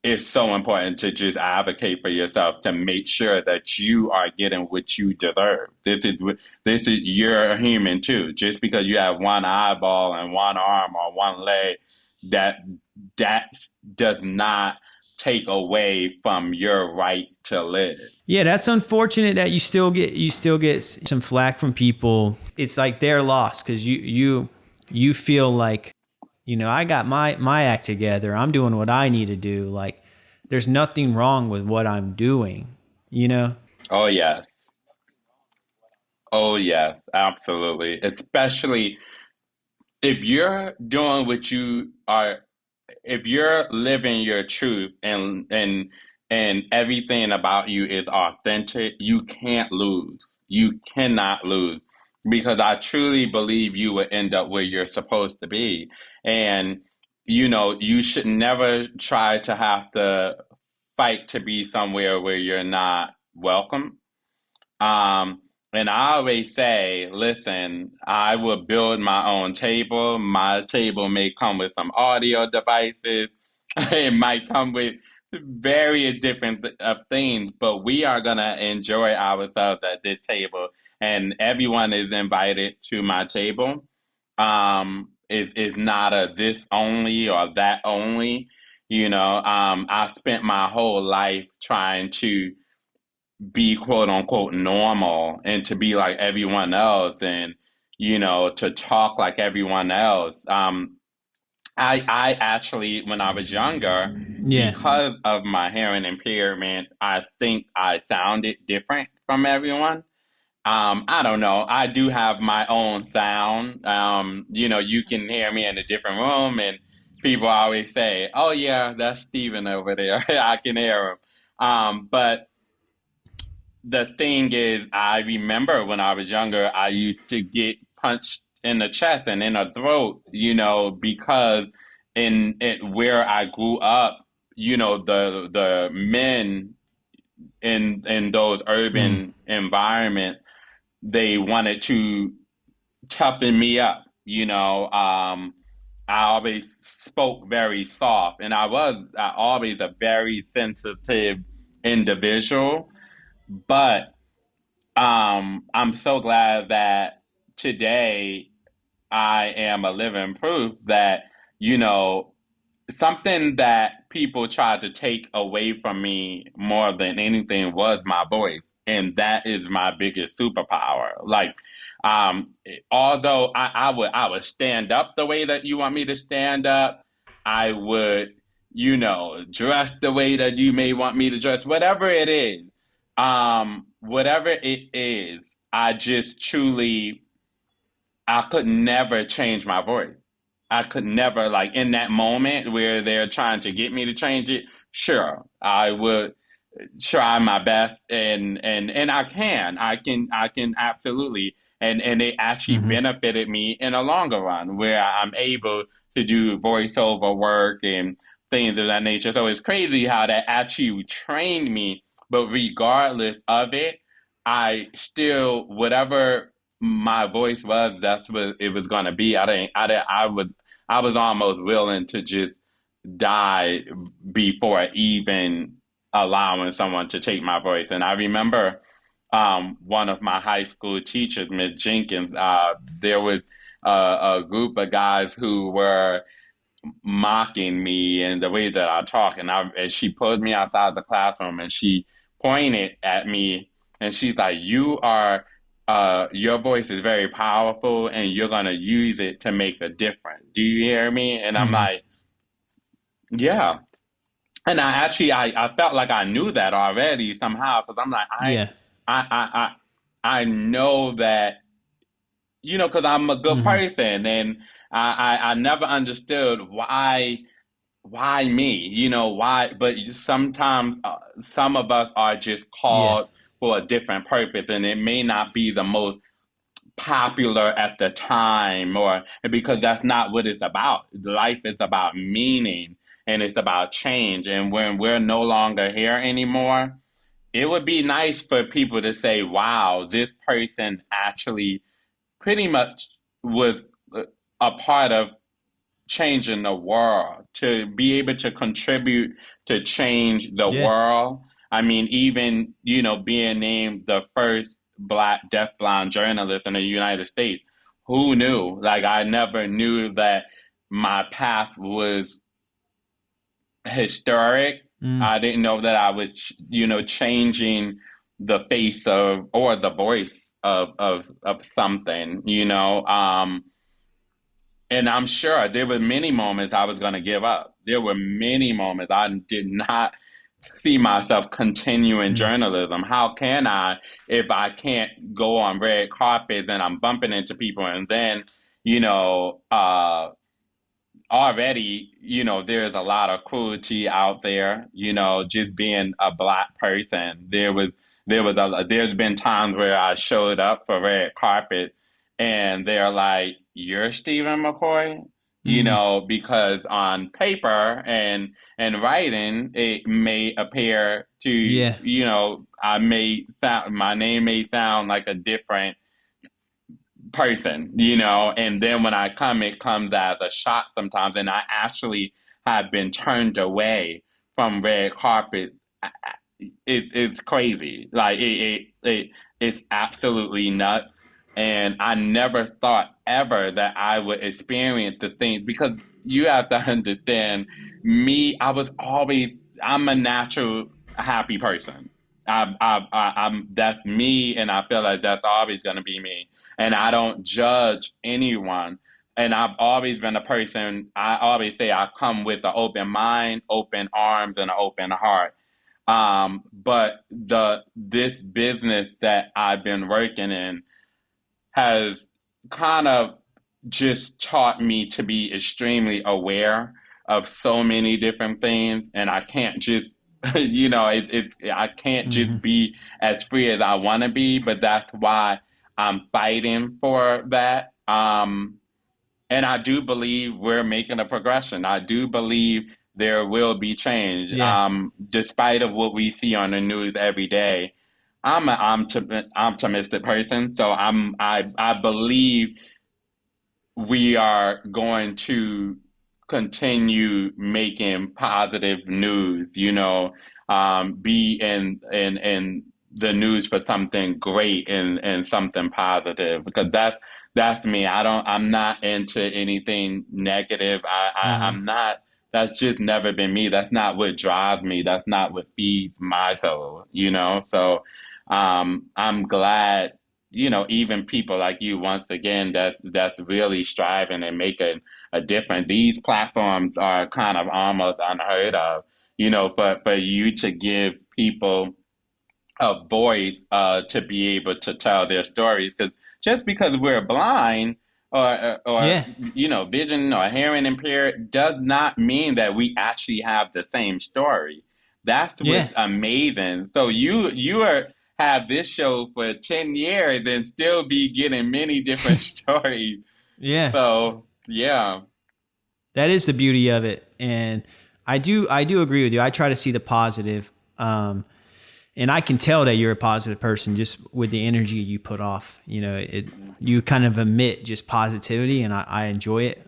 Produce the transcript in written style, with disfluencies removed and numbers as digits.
it's so important to just advocate for yourself to make sure that you are getting what you deserve. This is you're a human too. Just because you have one eyeball and one arm or one leg, that that does not take away from your right to live. Yeah, that's unfortunate that you still get some flack from people. It's like they're lost because you feel like, I got my act together. I'm doing what I need to do. Like there's nothing wrong with what I'm doing, you know? Oh yes. Oh yes, absolutely. Especially if you're doing what you are, if you're living your truth and everything about you is authentic, you can't lose. You cannot lose because I truly believe you will end up where you're supposed to be. And you should never try to have to fight to be somewhere where you're not welcome. Um, and I always say, listen, I will build my own table. My table may come with some audio devices. It might come with various different things, but we are gonna enjoy ourselves at this table, and everyone is invited to my table. It's not a this only or that only. I spent my whole life trying to be quote unquote normal and to be like everyone else and to talk like everyone else. I actually, when I was younger, Yeah. because of my hearing impairment, I think I sounded different from everyone. I don't know. I do have my own sound. You can hear me in a different room, and people always say, "Oh yeah, that's Steven over there." I can hear him. But the thing is, I remember when I was younger, I used to get punched in the chest and in the throat, because where I grew up, the men in those Mm. urban environments, they wanted to toughen me up. I always spoke very soft, and I always a very sensitive individual, but I'm so glad that today I am a living proof that, you know, something that people tried to take away from me more than anything was my voice. And that is my biggest superpower. Like, um, although I would stand up the way that you want me to stand up, I would, dress the way that you may want me to dress, whatever it is. Whatever it is, I just truly I could never change my voice. I could never, like, in that moment where they're trying to get me to change it. Sure, I would try my best, and I can absolutely, and it actually Hmm. benefited me in a longer run where I'm able to do voiceover work and things of that nature. So it's crazy how that actually trained me, but regardless of it, I still, whatever my voice was, that's what it was going to be. I was almost willing to just die before even allowing someone to take my voice. And I remember one of my high school teachers, Miss Jenkins, there was a group of guys who were mocking me and the way that I talk. And she pulled me outside the classroom and she pointed at me and she's like, your voice is very powerful and you're going to use it to make a difference. Do you hear me? And I'm Hmm. like, yeah. And I felt like I knew that already somehow because I'm like, Yeah. I, I, I know that, because I'm a good Hmm. person and I never understood why me? Why? But sometimes some of us are just Yeah. called for a different purpose, and it may not be the most popular at the time, or because that's not what it's about. Life is about meaning, and it's about change. And when we're no longer here anymore, it would be nice for people to say, "Wow, this person actually pretty much was a part of changing the world, to be able to contribute to change the Yeah. world. I mean, even, being named the first Black deafblind journalist in the United States. Who knew? Like, I never knew that my path was historic. Mm. I didn't know that I was, changing the face of or the voice of something, and I'm sure there were many moments I was going to give up. There were many moments I did not see myself continuing Mm. journalism. How can I if I can't go on red carpets and I'm bumping into people and then, you know, uh, already, there's a lot of cruelty out there, just being a Black person. There's been times where I showed up for red carpet and they're like, "You're Stephen McCoy?" Mm. Because on paper and writing, it may appear to, Yeah. my name may sound like a different person, and then when I come, it comes as a shock sometimes. And I actually have been turned away from red carpet. It's crazy. Like it's absolutely nuts. And I never thought ever that I would experience the things because you have to understand me. I'm a natural happy person. I'm that's me, and I feel like that's always going to be me. And I don't judge anyone. And I've always been a person. I always say I come with an open mind, open arms, and an open heart. But this business that I've been working in has kind of just taught me to be extremely aware of so many different things, and I can't just, I can't Hmm. just be as free as I want to be, but that's why I'm fighting for that. And I do believe we're making a progression. I do believe there will be change, Yeah. despite of what we see on the news every day. I'm an optimistic person, so I believe we are going to continue making positive news, be in the news for something great and something positive because that's me. I'm not into anything negative. Uh-huh. I'm not, that's just never been me. That's not what drives me. That's not what feeds my soul, So I'm glad, even people like you, once again, that's really striving and making a difference. These platforms are kind of almost unheard of, for you to give people a voice to be able to tell their stories. Because just because we're blind or Yeah. vision or hearing impaired does not mean that we actually have the same story. That's Yeah. what's amazing. So you are have this show for 10 years and still be getting many different stories. Yeah. So yeah. That is the beauty of it. And I do agree with you. I try to see the positive. And I can tell that you're a positive person just with the energy you put off. You kind of emit just positivity, and I enjoy it.